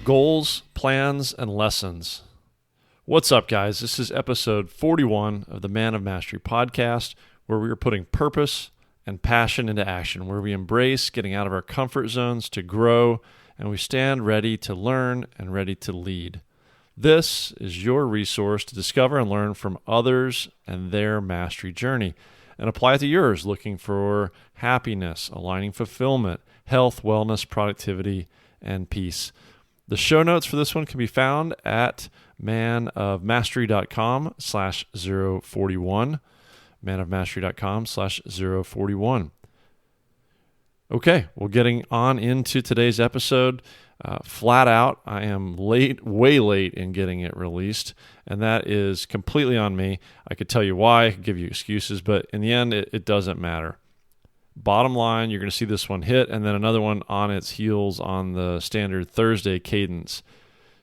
Goals, Plans, and Lessons. What's up, guys? This is episode 41 of the Man of Mastery podcast, where we are putting purpose and passion into action, where we embrace getting out of our comfort zones to grow, and we stand ready to learn and ready to lead. This is your resource to discover and learn from others and their mastery journey, and apply it to yours, looking for happiness, aligning fulfillment, health, wellness, productivity, and peace. The show notes for this one can be found at manofmastery.com/041, manofmastery.com/041. Okay, well, getting on into today's episode, flat out, I am late, way late in getting it released, and that is completely on me. I could tell you why, I could give you excuses, but in the end, it doesn't matter. Bottom line, you're going to see this one hit, and then another one on its heels on the standard Thursday cadence.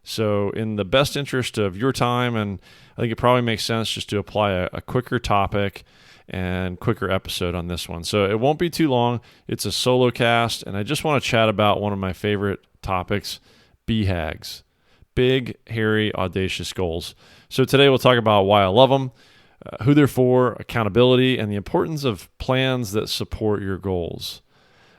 So in the best interest of your time, and I think it probably makes sense just to apply a quicker topic and quicker episode on this one. So it won't be too long. It's a solo cast, and I just want to chat about one of my favorite topics, BHAGs, Big, Hairy, Audacious Goals. So today we'll talk about why I love them, who they're for, accountability, and the importance of plans that support your goals.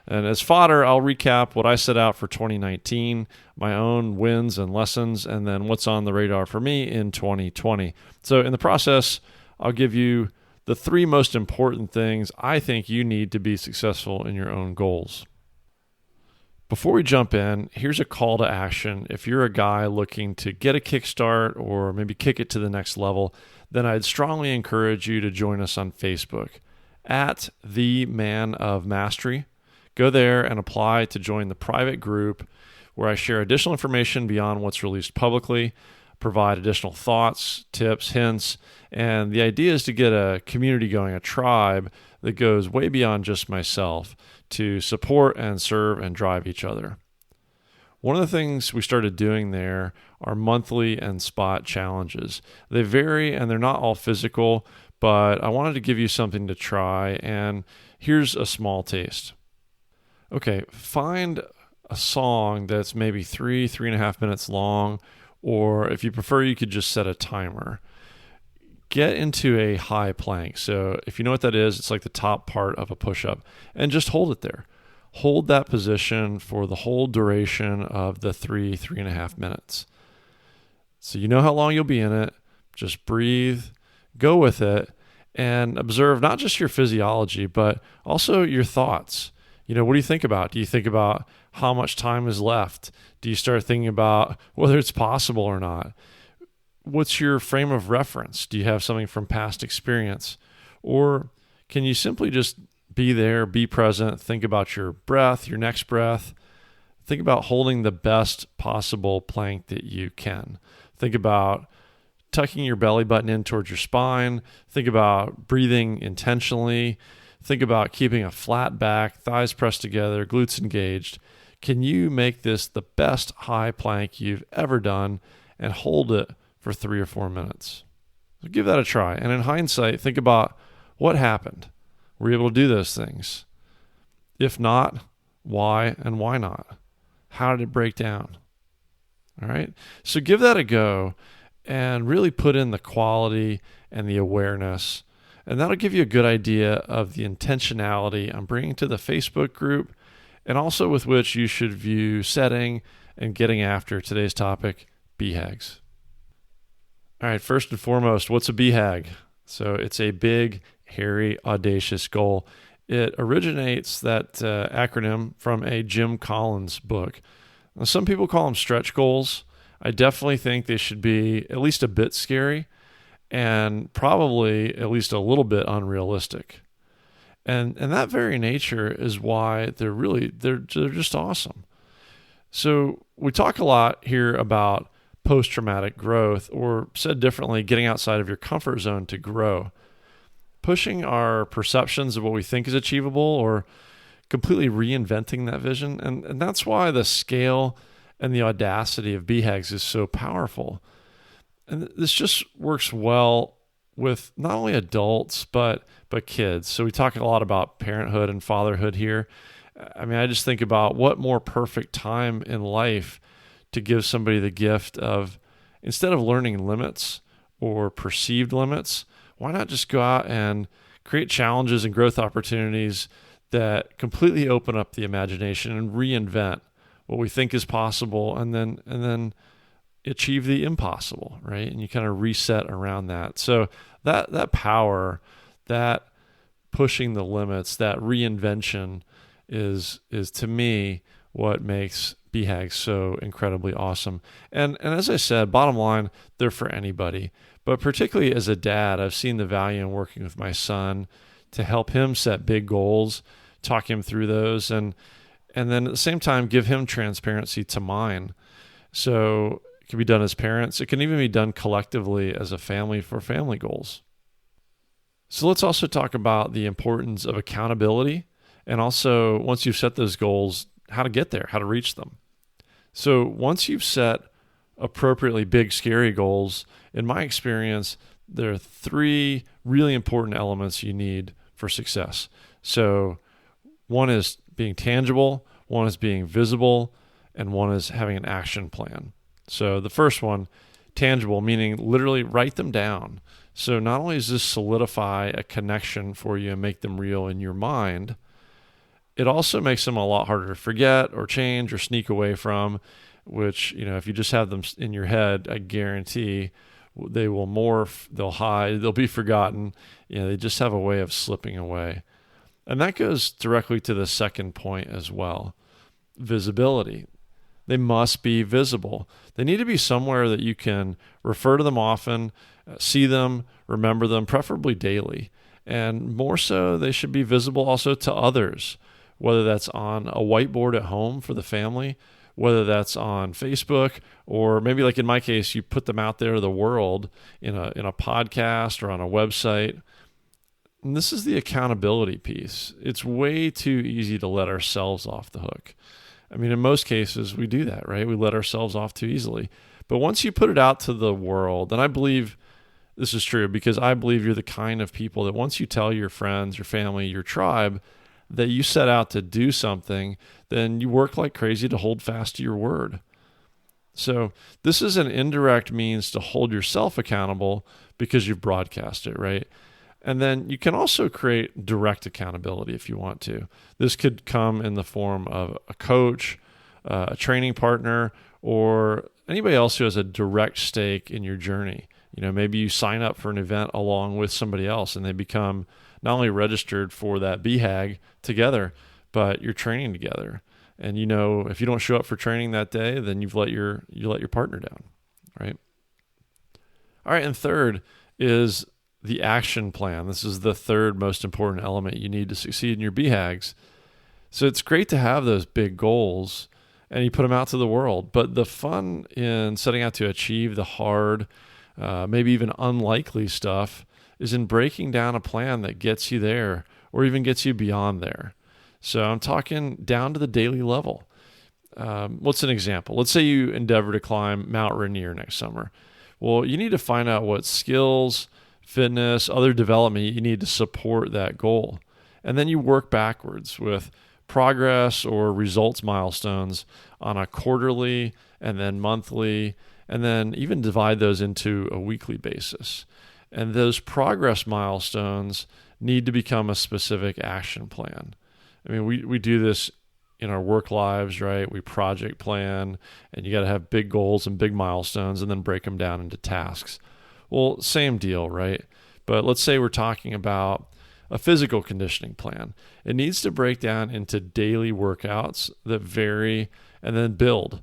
And as fodder, I'll recap what I set out for 2019, my own wins and lessons, and then what's on the radar for me in 2020. So in the process, I'll give you the three most important things I think you need to be successful in your own goals. Before we jump in, here's a call to action. If you're a guy looking to get a kickstart or maybe kick it to the next level, then I'd strongly encourage you to join us on Facebook at The Man of Mastery. Go there and apply to join the private group where I share additional information beyond what's released publicly, provide additional thoughts, tips, hints, and the idea is to get a community going, a tribe that goes way beyond just myself to support and serve and drive each other. One of the things we started doing there are monthly and spot challenges. They vary and they're not all physical, but I wanted to give you something to try, and here's a small taste. Okay, find a song that's maybe 3.5 minutes long, or if you prefer, you could just set a timer. Get into a high plank. So if you know what that is, it's like the top part of a push-up, and just hold it there. Hold that position for the whole duration of the 3.5 minutes. So you know how long you'll be in it. Just breathe, go with it, and observe not just your physiology, but also your thoughts. What do you think about? Do you think about how much time is left? Do you start thinking about whether it's possible or not? What's your frame of reference? Do you have something from past experience? Or can you simply just be there, be present, think about your breath, your next breath. Think about holding the best possible plank that you can. Think about tucking your belly button in towards your spine. Think about breathing intentionally. Think about keeping a flat back, thighs pressed together, glutes engaged. Can you make this the best high plank you've ever done and hold it for 3 or 4 minutes? So give that a try. And in hindsight, think about what happened. Were you able to do those things? If not, why and why not? How did it break down? All right. So give that a go and really put in the quality and the awareness. And that'll give you a good idea of the intentionality I'm bringing to the Facebook group, and also with which you should view setting and getting after today's topic, BHAGs. All right, first and foremost, what's a BHAG? So it's a big, hairy, audacious goal. It originates, that acronym, from a Jim Collins book. Now, some people call them stretch goals. I definitely think they should be at least a bit scary and probably at least a little bit unrealistic. And that very nature is why they're just awesome. So we talk a lot here about post-traumatic growth, or said differently, getting outside of your comfort zone to grow. Pushing our perceptions of what we think is achievable, or completely reinventing that vision. And that's why the scale and the audacity of BHAGs is so powerful. And this just works well with not only adults, but kids. So we talk a lot about parenthood and fatherhood here. I mean, I just think about what more perfect time in life to give somebody the gift of, instead of learning limits or perceived limits, why not just go out and create challenges and growth opportunities that completely open up the imagination and reinvent what we think is possible, and then achieve the impossible, right? And you kind of reset around that. So that power, that pushing the limits, that reinvention is to me what makes BHAGs so incredibly awesome. And as I said, bottom line, they're for anybody. But particularly as a dad, I've seen the value in working with my son to help him set big goals, talk him through those, and then at the same time give him transparency to mine. So it can be done as parents. It can even be done collectively as a family for family goals. So let's also talk about the importance of accountability, and also, once you've set those goals, how to get there, how to reach them. So once you've set appropriately big, scary goals, in my experience, there are 3 really important elements you need for success. So one is being tangible, one is being visible, and one is having an action plan. So the first one, tangible, meaning literally write them down. So not only does this solidify a connection for you and make them real in your mind, it also makes them a lot harder to forget or change or sneak away from, which, if you just have them in your head, I guarantee they will morph, they'll hide, they'll be forgotten. They just have a way of slipping away. And that goes directly to the second point as well, visibility. They must be visible. They need to be somewhere that you can refer to them often, see them, remember them, preferably daily. And more so, they should be visible also to others, whether that's on a whiteboard at home for the family, whether that's on Facebook, or maybe like in my case, you put them out there to the world in a podcast or on a website. And this is the accountability piece. It's way too easy to let ourselves off the hook. I mean, in most cases, we do that, right? We let ourselves off too easily. But once you put it out to the world, and I believe this is true because I believe you're the kind of people that once you tell your friends, your family, your tribe that you set out to do something, then you work like crazy to hold fast to your word. So this is an indirect means to hold yourself accountable because you've broadcast it, right? And then you can also create direct accountability if you want to. This could come in the form of a coach, a training partner, or anybody else who has a direct stake in your journey. Maybe you sign up for an event along with somebody else and they become not only registered for that BHAG together, but you're training together. And if you don't show up for training that day, then you let your partner down, right? All right, and third is the action plan. This is the third most important element you need to succeed in your BHAGs. So it's great to have those big goals and you put them out to the world, but the fun in setting out to achieve the hard, maybe even unlikely stuff is in breaking down a plan that gets you there or even gets you beyond there. So I'm talking down to the daily level. What's an example? Let's say you endeavor to climb Mount Rainier next summer. Well, you need to find out what skills, fitness, other development you need to support that goal. And then you work backwards with progress or results milestones on a quarterly and then monthly, and then even divide those into a weekly basis. And those progress milestones need to become a specific action plan. I mean, we do this in our work lives, right? We project plan, and you got to have big goals and big milestones and then break them down into tasks. Well, same deal, right? But let's say we're talking about a physical conditioning plan. It needs to break down into daily workouts that vary and then build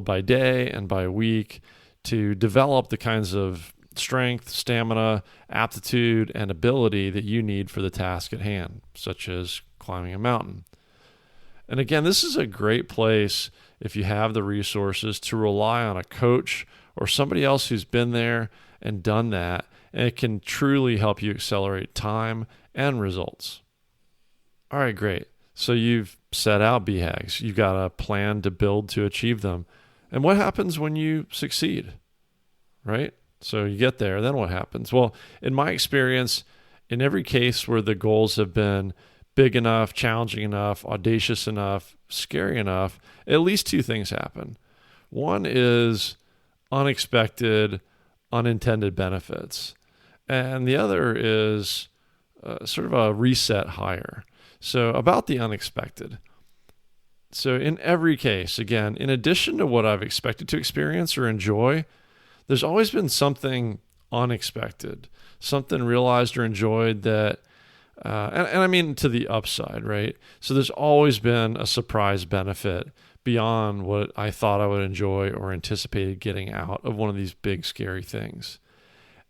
by day and by week to develop the kinds of strength, stamina, aptitude, and ability that you need for the task at hand, such as climbing a mountain. And again, this is a great place if you have the resources to rely on a coach or somebody else who's been there and done that, and it can truly help you accelerate time and results. All right, great. So you've set out BHAGs. You've got a plan to build to achieve them. And what happens when you succeed, right? So you get there, then what happens? Well, in my experience, in every case where the goals have been big enough, challenging enough, audacious enough, scary enough, at least two things happen. One is unexpected, unintended benefits. And the other is sort of a reset higher. So about the unexpected. So in every case, again, in addition to what I've expected to experience or enjoy, there's always been something unexpected, something realized or enjoyed that, and I mean to the upside, right? So there's always been a surprise benefit beyond what I thought I would enjoy or anticipated getting out of one of these big, scary things.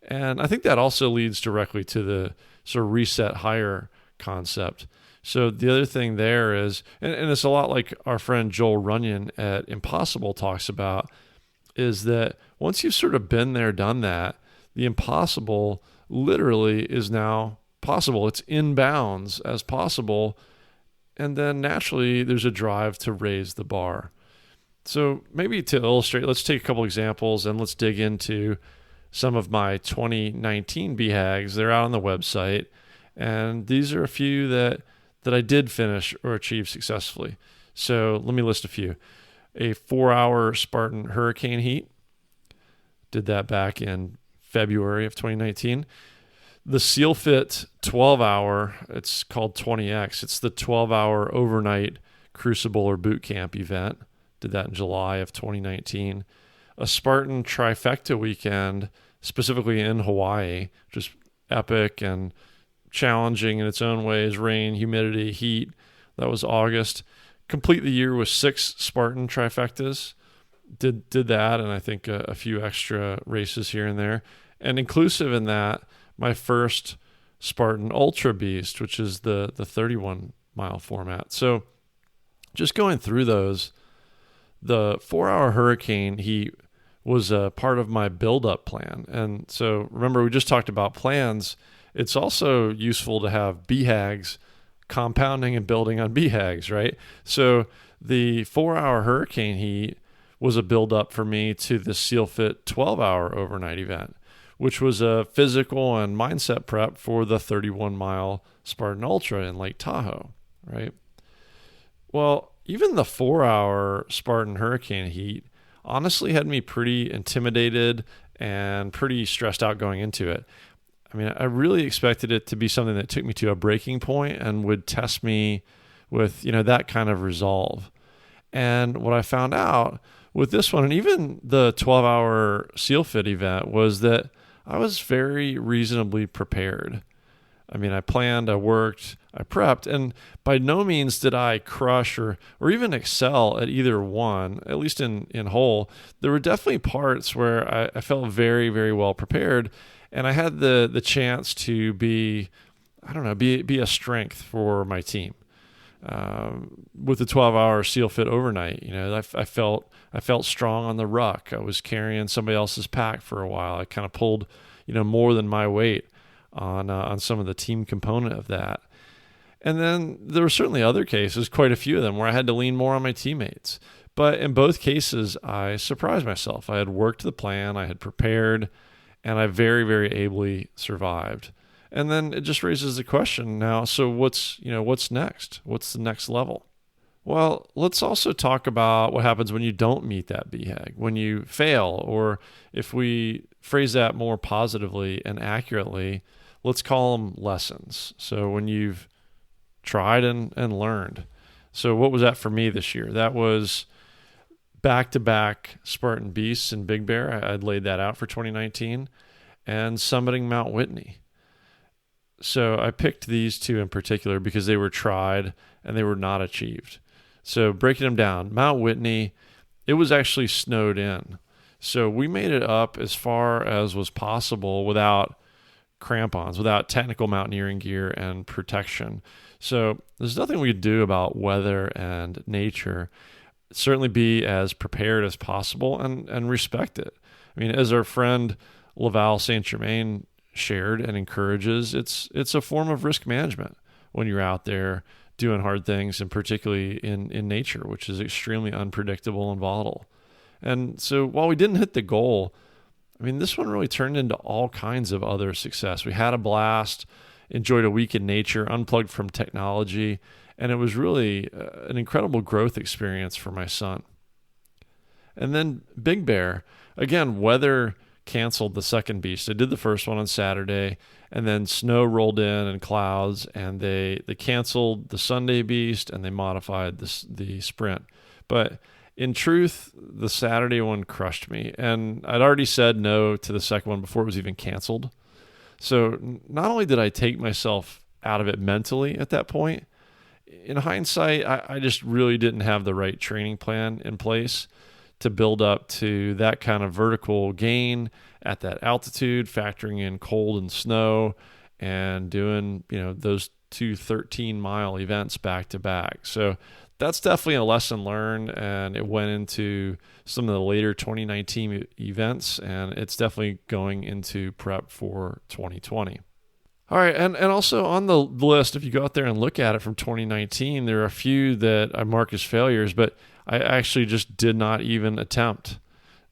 And I think that also leads directly to the sort of reset higher concept. So the other thing there is, and it's a lot like our friend Joel Runyon at Impossible talks about, is that once you've sort of been there, done that, the impossible literally is now possible. It's in bounds as possible. And then naturally there's a drive to raise the bar. So maybe to illustrate, let's take a couple examples and let's dig into some of my 2019 BHAGs. They're out on the website. And these are a few that I did finish or achieve successfully. So let me list a few. A 4-hour Spartan hurricane heat. Did that back in February of 2019. The Seal Fit 12-hour, it's called 20X. It's the 12-hour overnight crucible or boot camp event. Did that in July of 2019. A Spartan trifecta weekend, specifically in Hawaii, just epic and challenging in its own ways, rain, humidity, heat. That was August. Complete the year with 6 Spartan trifectas. Did that, and I think a few extra races here and there. And inclusive in that, my first Spartan Ultra Beast, which is the 31-mile format. So just going through those, the 4-hour hurricane heat was a part of my build-up plan. And so remember, we just talked about plans. It's also useful to have BHAGs compounding and building on BHAGs, right? So the 4-hour hurricane heat was a build-up for me to the Seal Fit 12-hour overnight event, which was a physical and mindset prep for the 31-mile Spartan Ultra in Lake Tahoe, right? Well, even the 4-hour Spartan hurricane heat honestly had me pretty intimidated and pretty stressed out going into it. I mean, I really expected it to be something that took me to a breaking point and would test me with, that kind of resolve. And what I found out with this one, and even the 12-hour Seal Fit event, was that I was very reasonably prepared. I mean, I planned, I worked, I prepped, and by no means did I crush or even excel at either one, at least in whole. There were definitely parts where I felt very, very well prepared, and I had the chance to be a strength for my team. With the 12-hour Seal Fit overnight, I felt strong on the ruck. I was carrying somebody else's pack for a while. I kind of pulled, more than my weight on some of the team component of that. And then there were certainly other cases, quite a few of them, where I had to lean more on my teammates. But in both cases, I surprised myself. I had worked the plan, I had prepared, and I very, very ably survived. And then it just raises the question now, so what's next? What's the next level? Well, let's also talk about what happens when you don't meet that BHAG, when you fail, or if we phrase that more positively and accurately, let's call them lessons. So when you've tried and learned. So what was that for me this year? That was back-to-back Spartan Beasts and Big Bear. I'd laid that out for 2019, and summiting Mount Whitney. So I picked these two in particular because they were tried and they were not achieved. So breaking them down, Mount Whitney, it was actually snowed in. So we made it up as far as was possible without crampons, without technical mountaineering gear and protection. So there's nothing we could do about weather and nature. Certainly be as prepared as possible and respect it. I mean, as our friend Laval Saint Germain shared and encourages, it's a form of risk management when you're out there doing hard things, and particularly in nature, which is extremely unpredictable and volatile. And so while we didn't hit the goal, I mean, this one really turned into all kinds of other success. We had a blast, enjoyed a week in nature, unplugged from technology, and it was really an incredible growth experience for my son. And then Big Bear, again, weather canceled the second beast. I did the first one on Saturday, and then snow rolled in and clouds, and they canceled the Sunday beast and they modified the sprint. But in truth, the Saturday one crushed me, and I'd already said no to the second one before it was even canceled. So not only did I take myself out of it mentally at that point, in hindsight, I just really didn't have the right training plan in place to build up to that kind of vertical gain at that altitude, factoring in cold and snow and doing, those two 13-mile events back to back. So that's definitely a lesson learned, and it went into some of the later 2019 events, and it's definitely going into prep for 2020. All right, and also on the list, if you go out there and look at it from 2019, there are a few that I mark as failures, but I actually just did not even attempt.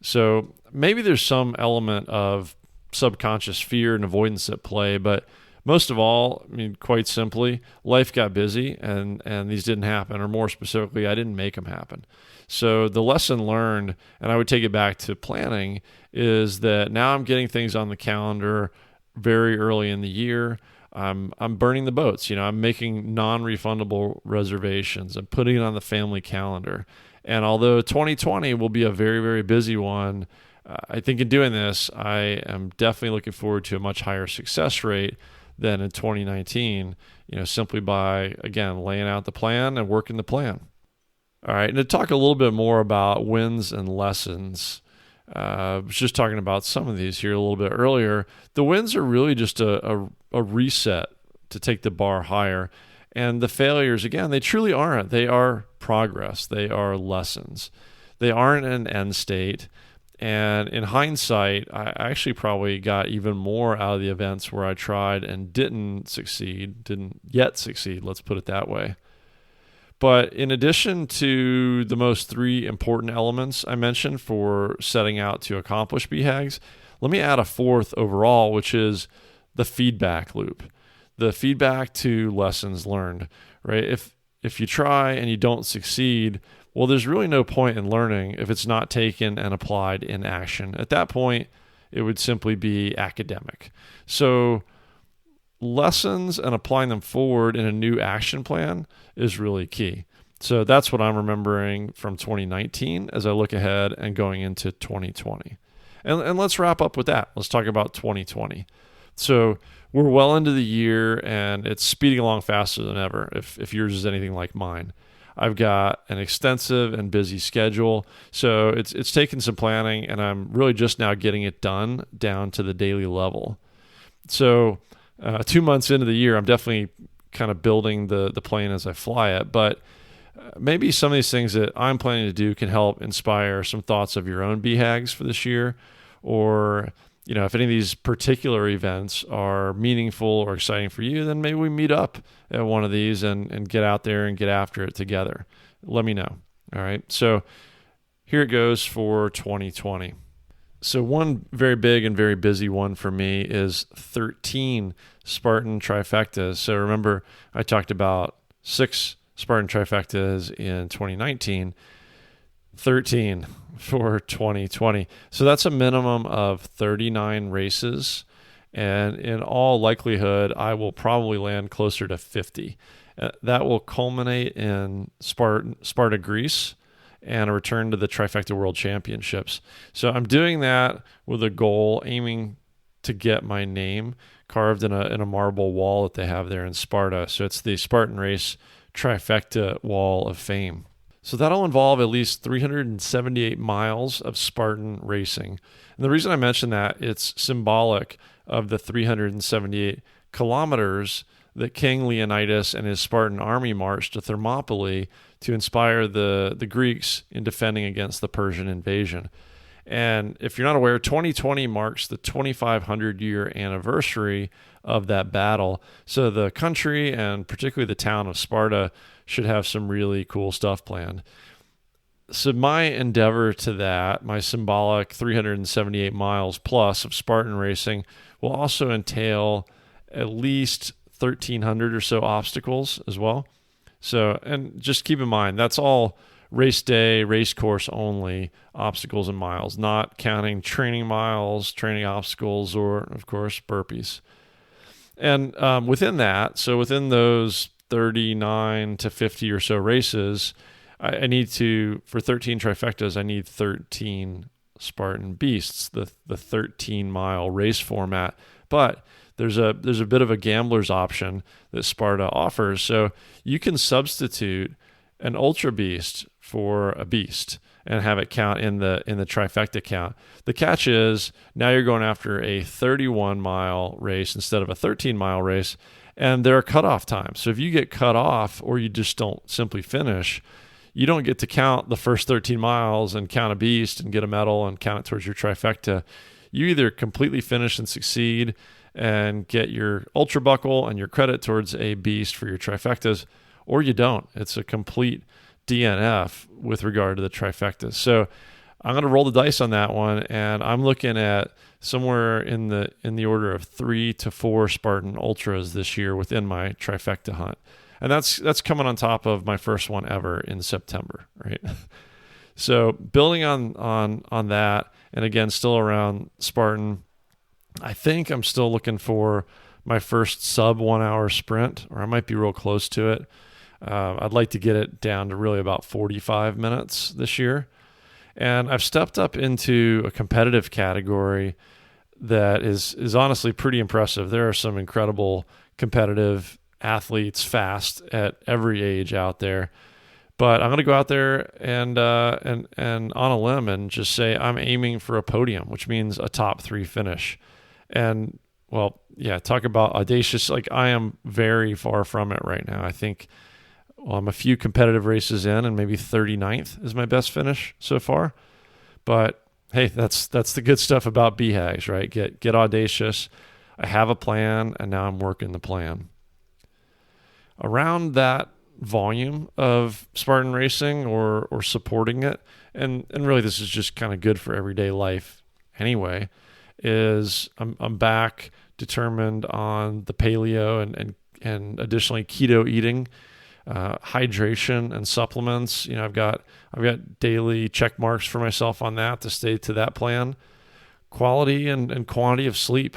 So maybe there's some element of subconscious fear and avoidance at play, but most of all, quite simply, life got busy and these didn't happen, or more specifically, I didn't make them happen. So the lesson learned, and I would take it back to planning, is that now I'm getting things on the calendar very early in the year. I'm burning the boats. I'm making non-refundable reservations. I'm putting it on the family calendar. And although 2020 will be a very, very busy one, I think in doing this, I am definitely looking forward to a much higher success rate than in 2019, simply by, again, laying out the plan and working the plan. All right, and to talk a little bit more about wins and lessons, I was just talking about some of these here a little bit earlier. The wins are really just a reset to take the bar higher. And the failures, again, they truly aren't. They are progress. They are lessons. They aren't an end state. And in hindsight, I actually probably got even more out of the events where I tried and didn't yet succeed, let's put it that way. But in addition to the most three important elements I mentioned for setting out to accomplish BHAGs, let me add a fourth overall, which is the feedback loop. The feedback to lessons learned, right? If you try and you don't succeed, well, there's really no point in learning if it's not taken and applied in action. At that point, it would simply be academic. So lessons and applying them forward in a new action plan is really key. So that's what I'm remembering from 2019 as I look ahead and going into 2020. And let's wrap up with that. Let's talk about 2020. So we're well into the year, and it's speeding along faster than ever, if yours is anything like mine. I've got an extensive and busy schedule, so it's taken some planning, and I'm really just now getting it done down to the daily level. So 2 months into the year, I'm definitely kind of building the plane as I fly it, but maybe some of these things that I'm planning to do can help inspire some thoughts of your own BHAGs for this year, or if any of these particular events are meaningful or exciting for you, then maybe we meet up at one of these and get out there and get after it together. Let me know. All right. So here it goes for 2020. So one very big and very busy one for me is 13 Spartan trifectas. So remember, I talked about 6 Spartan trifectas in 2019, 13 for 2020. So that's a minimum of 39 races. And in all likelihood, I will probably land closer to 50. That will culminate in Sparta, Greece, and a return to the Trifecta World Championships. So I'm doing that with a goal, aiming to get my name carved in a marble wall that they have there in Sparta. So it's the Spartan Race Trifecta Wall of Fame. So that'll involve at least 378 miles of Spartan racing. And the reason I mention that, it's symbolic of the 378 kilometers that King Leonidas and his Spartan army marched to Thermopylae to inspire the Greeks in defending against the Persian invasion. And if you're not aware, 2020 marks the 2,500-year anniversary of that battle. So the country, and particularly the town of Sparta, should have some really cool stuff planned. So my endeavor to that, my symbolic 378 miles plus of Spartan racing, will also entail at least 1,300 or so obstacles as well. So, and just keep in mind, that's all race day, race course only, obstacles and miles, not counting training miles, training obstacles, or, of course, burpees. And within that, so within those 39 to 50 or so races, I need to, for 13 trifectas, I need 13 Spartan Beasts, the 13-mile race format. But there's a bit of a gambler's option that Sparta offers. So you can substitute an Ultra Beast for a Beast and have it count in the trifecta count. The catch is now you're going after a 31-mile race instead of a 13-mile race, and there are cutoff times. So if you get cut off or you just don't simply finish, you don't get to count the first 13 miles and count a Beast and get a medal and count it towards your trifecta. You either completely finish and succeed and get your Ultra Buckle and your credit towards a Beast for your trifectas, or you don't. It's a complete DNF with regard to the trifectas. So I'm going to roll the dice on that one, and I'm looking at somewhere in the order of 3 to 4 Spartan Ultras this year within my trifecta hunt. And that's coming on top of my first one ever in September, right? So building on that, and again, still around Spartan, I think I'm still looking for my first sub 1 hour sprint, or I might be real close to it. I'd like to get it down to really about 45 minutes this year. And I've stepped up into a competitive category that is honestly pretty impressive. There are some incredible competitive athletes fast at every age out there. But I'm going to go out there and on a limb and just say I'm aiming for a podium, which means a top 3 finish. And, well, yeah, talk about audacious. Like, I am very far from it right now. I think I'm a few competitive races in, and maybe 39th is my best finish so far. But, hey, that's the good stuff about BHAGs, right? Get audacious. I have a plan, and now I'm working the plan. Around that volume of Spartan racing or supporting it, and really this is just kind of good for everyday life anyway, is I'm back determined on the paleo and additionally keto eating, hydration and supplements. You know, I've got daily check marks for myself on that to stay to that plan. Quality and quantity of sleep,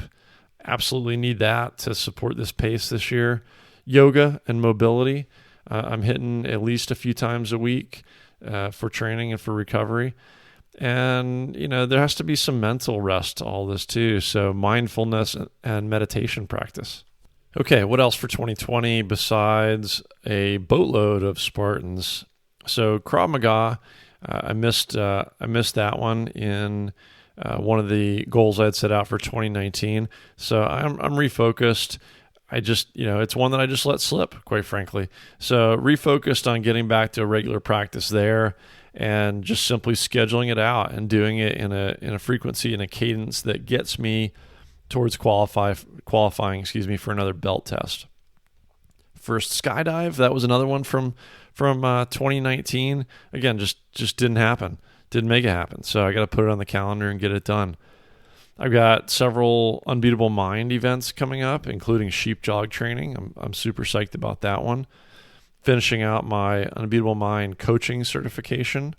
absolutely need that to support this pace this year. Yoga and mobility, I'm hitting at least a few times a week for training and for recovery. And, you know, there has to be some mental rest to all this too. So mindfulness and meditation practice. Okay, what else for 2020 besides a boatload of Spartans? So Krav Maga, I missed that one in one of the goals I had set out for 2019. So I'm refocused. I just, it's one that I just let slip, quite frankly. So refocused on getting back to a regular practice there and just simply scheduling it out and doing it in a frequency and a cadence that gets me towards qualifying for another belt test. First skydive, that was another one from 2019. Again, just didn't happen. Didn't make it happen. So I got to put it on the calendar and get it done. I've got several Unbeatable Mind events coming up, including sheep jog training. I'm super psyched about that one. Finishing out my Unbeatable Mind coaching certification.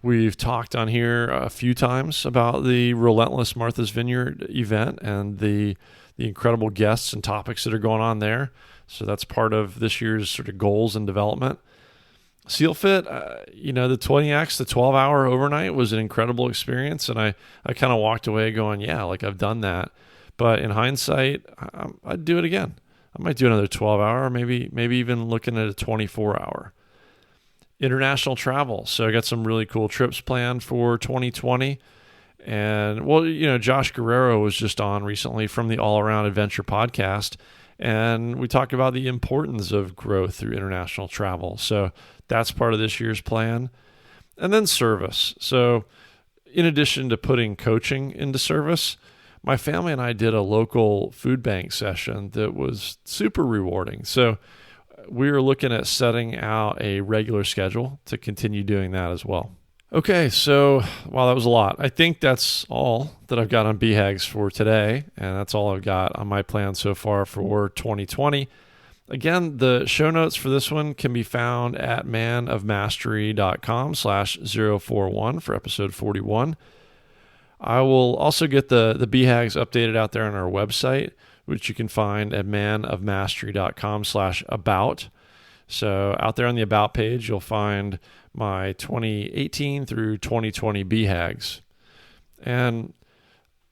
We've talked on here a few times about the Relentless Martha's Vineyard event and the incredible guests and topics that are going on there. So that's part of this year's sort of goals and development. Seal Fit, the 20X, the 12-hour overnight was an incredible experience, and I kind of walked away going, yeah, like I've done that. But in hindsight, I'd do it again. I might do another 12-hour, maybe even looking at a 24-hour. International travel. So I got some really cool trips planned for 2020. And, Josh Guerrero was just on recently from the All Around Adventure podcast, and we talked about the importance of growth through international travel. So that's part of this year's plan. And then service. So in addition to putting coaching into service, my family and I did a local food bank session that was super rewarding. So we were looking at setting out a regular schedule to continue doing that as well. Okay, so wow, that was a lot. I think that's all that I've got on BHAGs for today, and that's all I've got on my plan so far for 2020. Again, the show notes for this one can be found at manofmastery.com/041 for episode 41. I will also get the BHAGs updated out there on our website, which you can find at manofmastery.com/about. So out there on the About page, you'll find my 2018 through 2020 BHAGs. And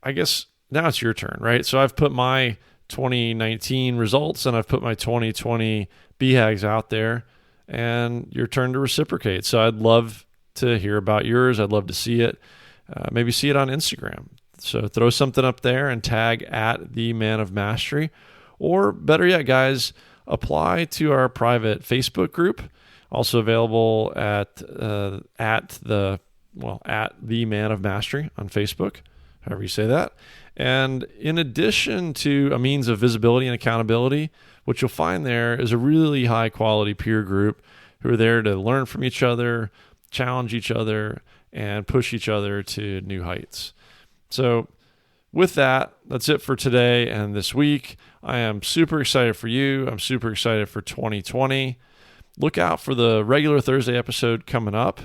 I guess now it's your turn, right? So I've put my 2019 results and I've put my 2020 BHAGs out there, and your turn to reciprocate. So I'd love to hear about yours. I'd love to see it. Maybe see it on Instagram. So throw something up there and tag at the Man of Mastery. Or better yet, guys, apply to our private Facebook group, also available at the Man of Mastery on Facebook, however you say that. And in addition to a means of visibility and accountability, what you'll find there is a really high quality peer group who are there to learn from each other, challenge each other, and push each other to new heights. So with that, that's it for today and this week. I am super excited for you. I'm super excited for 2020. Look out for the regular Thursday episode coming up,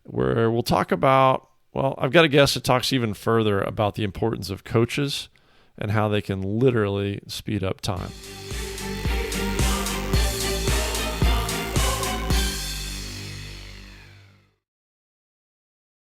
where we'll talk about, I've got a guest that talks even further about the importance of coaches and how they can literally speed up time.